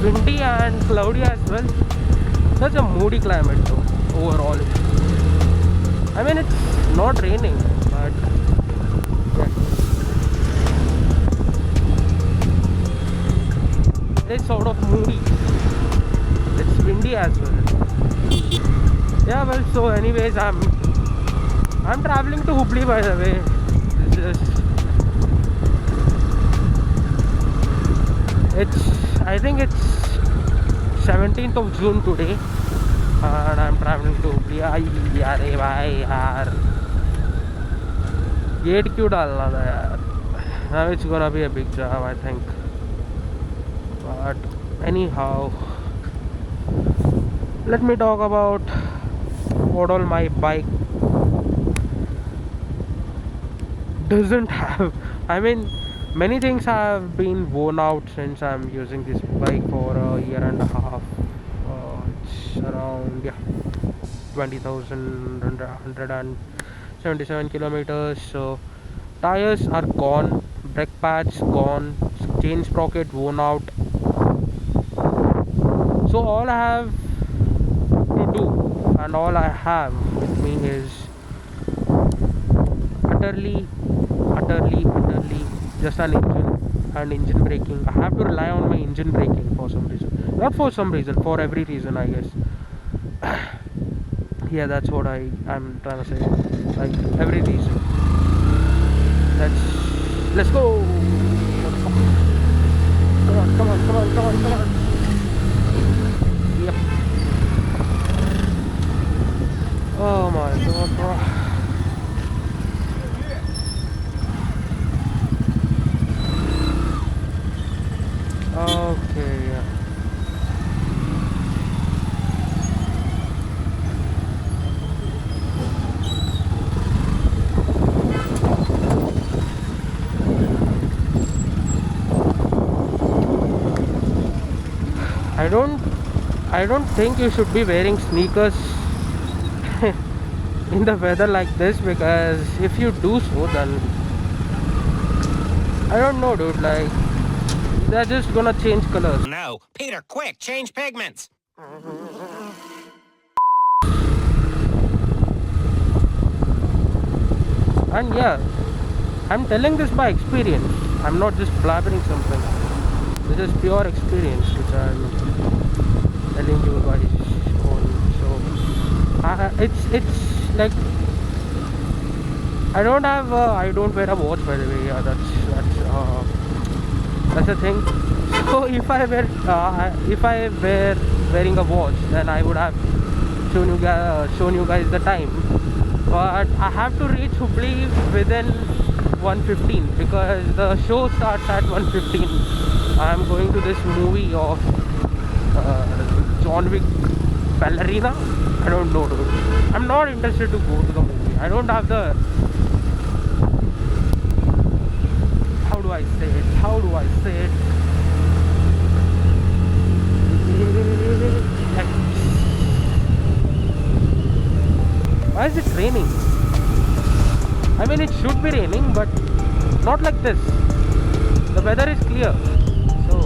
windy and cloudy as well. Such a moody climate though, overall. I mean, it's not raining, but yeah. It's sort of moody. It's windy as well. Yeah, well, so anyways, I'm traveling to Hubli, by the way. I think it's 17th of June today, and I'm traveling to Hubli. अरे भाई यार, gate क्यों डालना था यार? Now it's gonna be a big job, I think. But anyhow, let me talk about what all my bike doesn't have. I mean, many things have been worn out since I'm using this bike for a year and a half. It's around 20,000 177 kilometers. So tires are gone, brake pads gone, chain sprocket worn out. So all I have to do and all I have with me is utterly just an engine and engine braking. I have to rely on my engine braking for some reason. Not for some reason, for every reason, I guess. Yeah, that's what I'm trying to say. Like every reason. Let's go. Come on. Yep. Oh my god, bro. Okay, yeah. I don't think you should be wearing sneakers in the weather like this, because if you do so, then I don't know, dude, like they're just gonna change colors. No, Peter, quick, change pigments. And yeah, I'm telling this by experience. I'm not just blabbering something. This is pure experience which I'm telling you guys on. So it's like I don't wear a watch, by the way. Yeah, that's the thing. So if I were wearing a watch, then I would have shown you guys the time. But I have to reach Hubli within 1:15 because the show starts at 1:15. I'm going to this movie of John Wick Ballerina. I don't know, dude. I'm not interested to go to the movie. I don't have the... How do I say it? Why is it raining? I mean, it should be raining, but not like this. The weather is clear. So,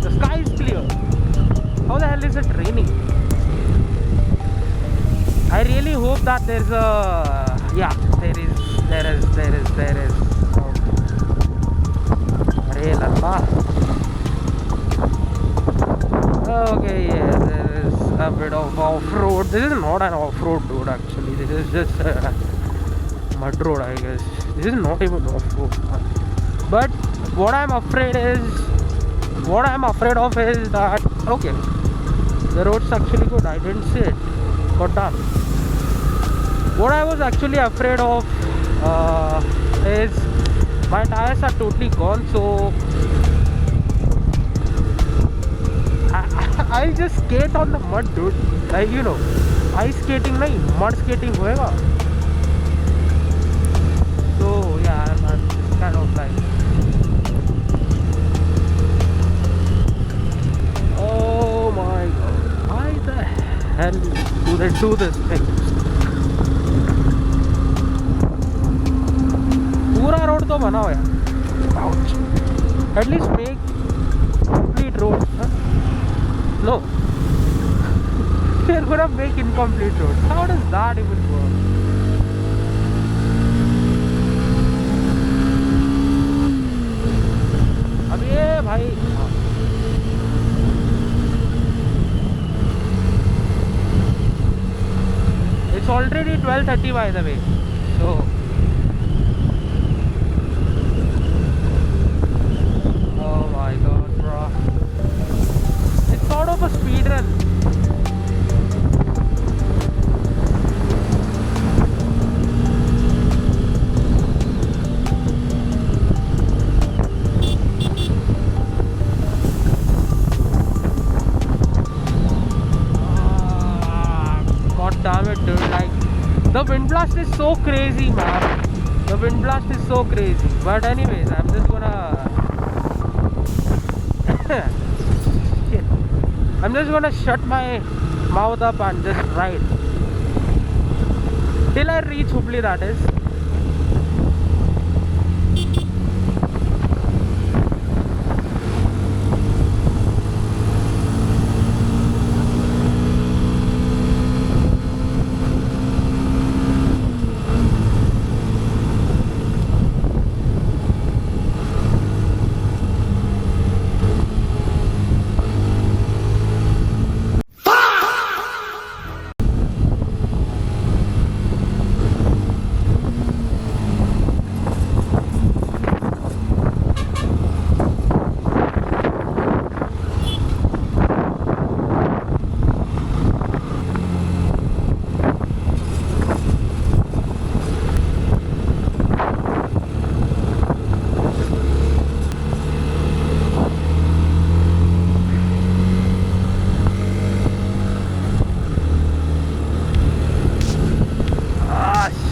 the sky is clear. How the hell is it raining? I really hope that there's a... Yeah, there is. Arey lalla. Okay, yeah, there is a bit of off-road. This is not an off-road road, actually. This is just a mud road, I guess. This is not even off-road. But what I'm afraid of is that... Okay, the road's actually good. I didn't see it. God damn. What I was actually afraid of is my tires are totally gone, so I'll just skate on the mud, dude. Like, you know, ice skating nahi, mud skating hoega. So yeah, I'm just kind of like, oh my god, why the hell do they do this thing? पूरा road तो बना हो यार. Ouch. At least make complete roads. Huh? No. They're gonna make incomplete roads. How does that even work? अब ये भाई it's already 12:30 by the way, so oh my god, bro, it's sort of a speed run. God damn it, dude, like the wind blast is so crazy, man. The wind blast is so crazy. But anyways, I'm just gonna shit. I'm just gonna shut my mouth up and just ride till I reach Hubli, that is.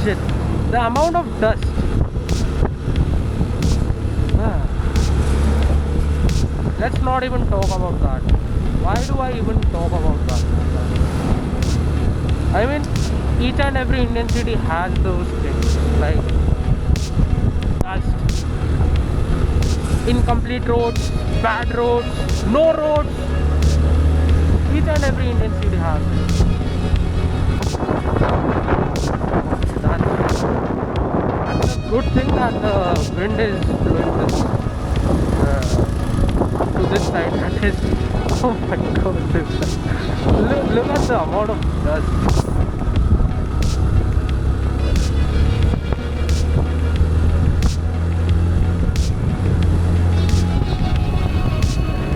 Shit, the amount of dust. Let's not even talk about that. Why do I even talk about that? I mean, each and every Indian city has those things, like dust, incomplete roads, bad roads, no roads. Each and every Indian city has it. That's a good thing that the wind is blowing this to this side. That is, oh my god, look at the amount of dust.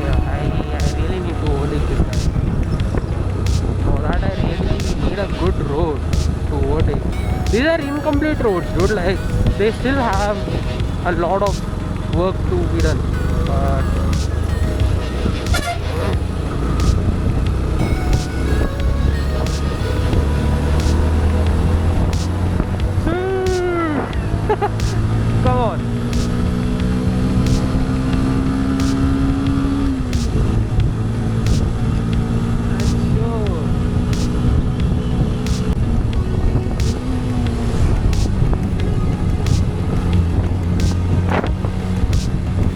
Yeah, I really need to overtake this time. For that I really need a good road to overtake. These are incomplete roads, dude. Like, they still have a lot of work to be done. But come on.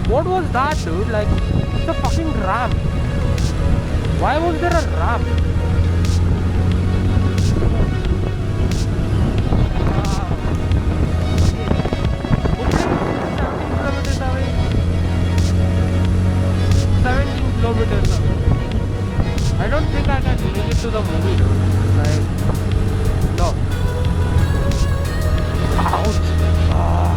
What was that, dude? Like, it's a fucking ramp. Why was there a ramp? Kilometers away. I don't think I can make it to the movie, dude. Like, no. Ouch. Ah.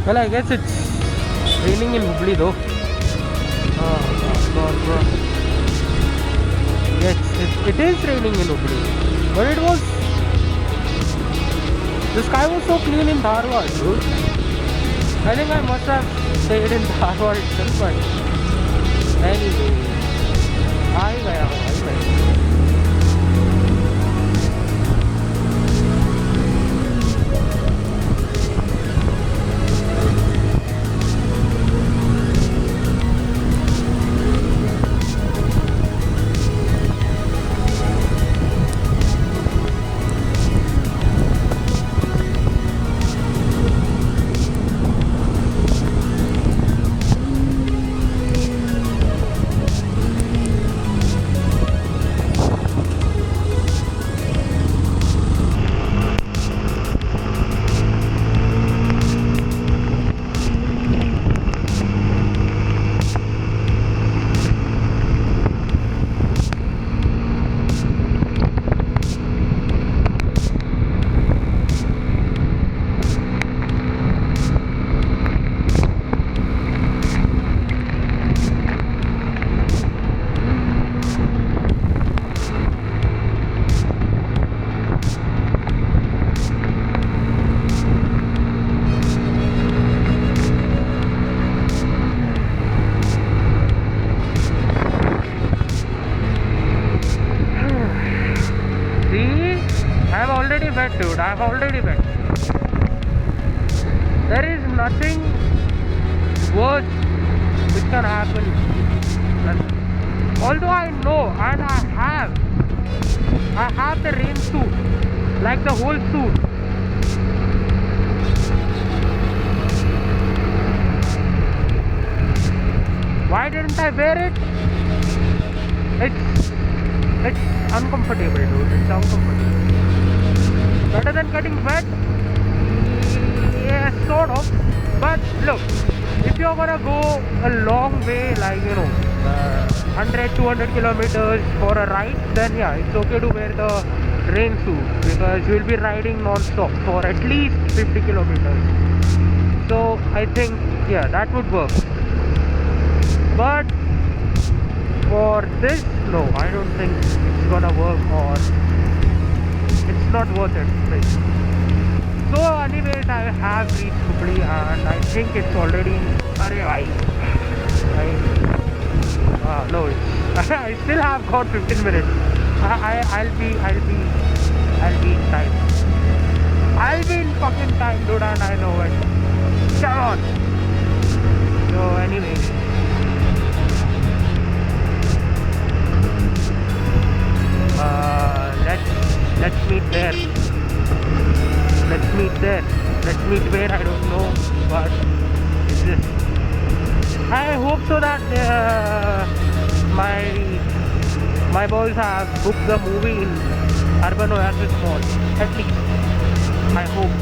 Well, I guess it's raining in Hubli though. Oh god, bro. Yes, it is raining in Hubli. But it was... The sky was so clean in Dharwad, dude. I think I must have stayed in Dharwad itself, but... Anyway... I went. I'm already wet, dude. I'm already wet. There is nothing worse which can happen. Although I know and I have the rain suit, like the whole suit. Why didn't I wear it? It's uncomfortable, dude. It's uncomfortable. Better than getting wet? Yeah, sort of. But look, if you're gonna go a long way, like 100, 200 kilometers for a ride, then yeah, it's okay to wear the rain suit because you'll be riding non-stop for at least 50 kilometers. So I think, yeah, that would work. But for this, no, I don't think it's gonna work, or it's not worth it, basically. So anyways, I have reached Hubli and I think it's already... no, I still have got 15 minutes. I'll be in time. I'll be in fucking time, dude, and I know it. Come on. So anyways, let's meet there. Let's meet where, I don't know, but it's just... I hope so that my boys have booked the movie in Urban Oasis Mall, at least. I hope.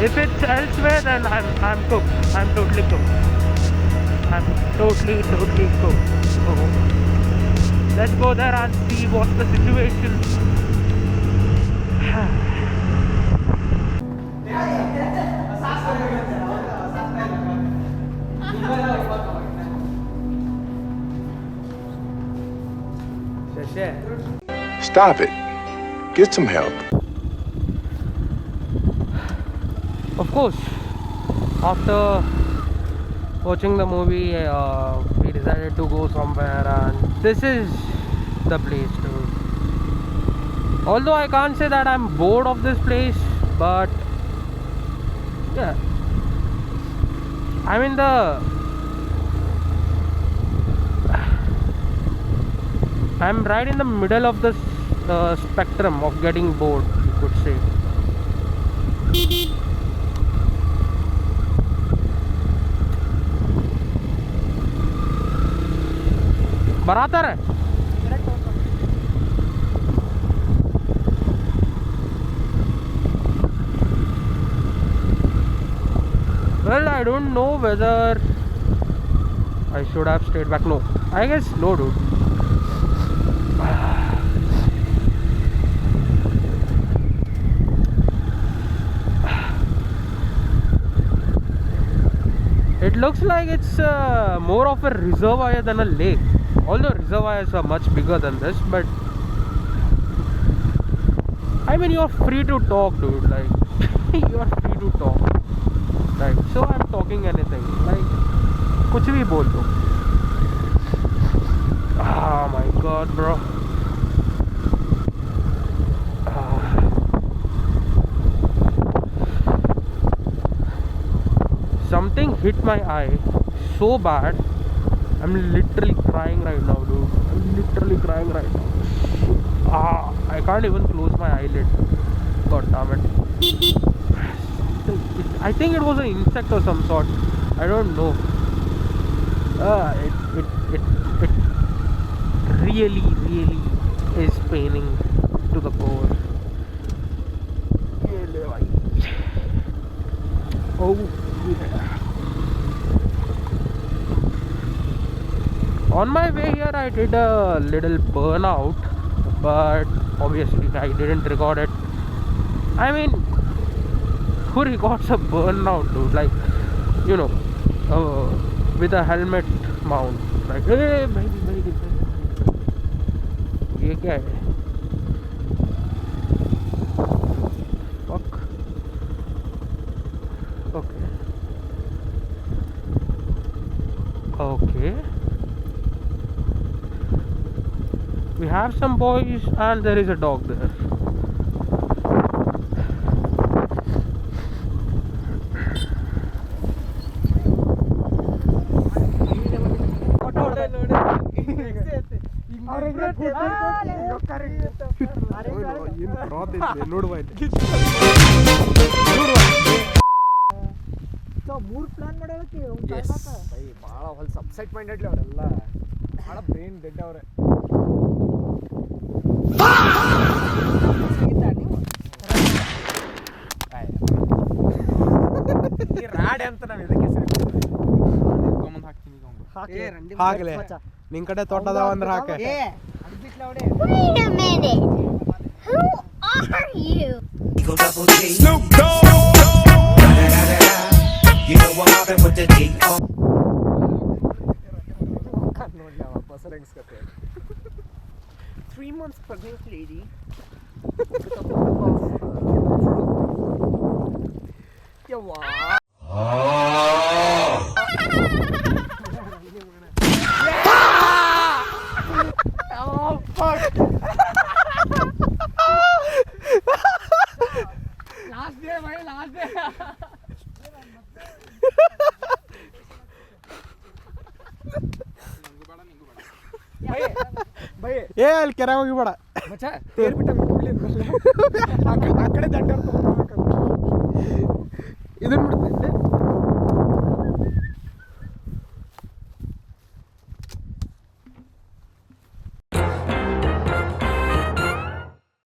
If it's elsewhere, then I'm cooked. I'm totally cooked. I'm totally cooked. So let's go there and see what's the situation. Stop it. Get some help. Of course, after watching the movie, we decided to go somewhere, and this is the place, dude. Although I can't say that I'm bored of this place, but yeah, I'm in I'm right in the middle of the spectrum of getting bored, you could say. बरातर है. Well, I don't know whether I should have stayed back. No, I guess no, dude. It looks like it's more of a reservoir than a lake. Although reservoirs are much bigger than this, but I mean you're free to talk, dude. Like you're free to talk. Right? So I'm talking anything. Like कुछ भी बोल दो. Oh my god, bro. Something hit my eye so bad. I'm literally crying right now, dude. I'm literally crying right now. I can't even close my eyelid. God damn it. I think it was an insect or some sort. I don't know. It really is paining to the core. Oh yeah. On my way here I did a little burnout, but obviously I didn't record it. I mean, who records a burnout, dude? Like, you know, with a helmet mount. Like, hey, भाई ये क्या है? Fuck. Okay. Okay. We have some boys and there is a dog there. ಮೂರು plan ಮಾಡೋದಕ್ಕೆ ಭಾಳ ಹೊಲ್ಸ್ upset ಮೈಂಡೆಡ್ಲಿ ಅವರೆಲ್ಲ ಭಾಳ brain dead ಅವ್ರೆ ರಾಡೆ ಅಂತ ನಾವು ಇದಕ್ಕೆ ಹಾಕ್ಲೆ ನಿನ್ ಕಡೆ ತೋಟದ ಅಂದ್ರೆ ಹಾಕೆ Wait a minute. Who are you? Snoop Dogg. You know what happened with the D.O. ನೋಡ್ಲಿ ಅವ ಬಸರಂಗ್ಸ್ ಕತೆ 3 months pregnant lady ಯವ್ವಾ ಏ ಅಲ್ಲಿ ಕೆರೆ ಹೋಗಿಬೇಡ ಮಚ್ಚ ತೇರ್ ಬಿಟ್ಟ ಆ ಕಡೆ ದಂಡ ಇದನ್ನ ಬಿಡ್ತೀನಿ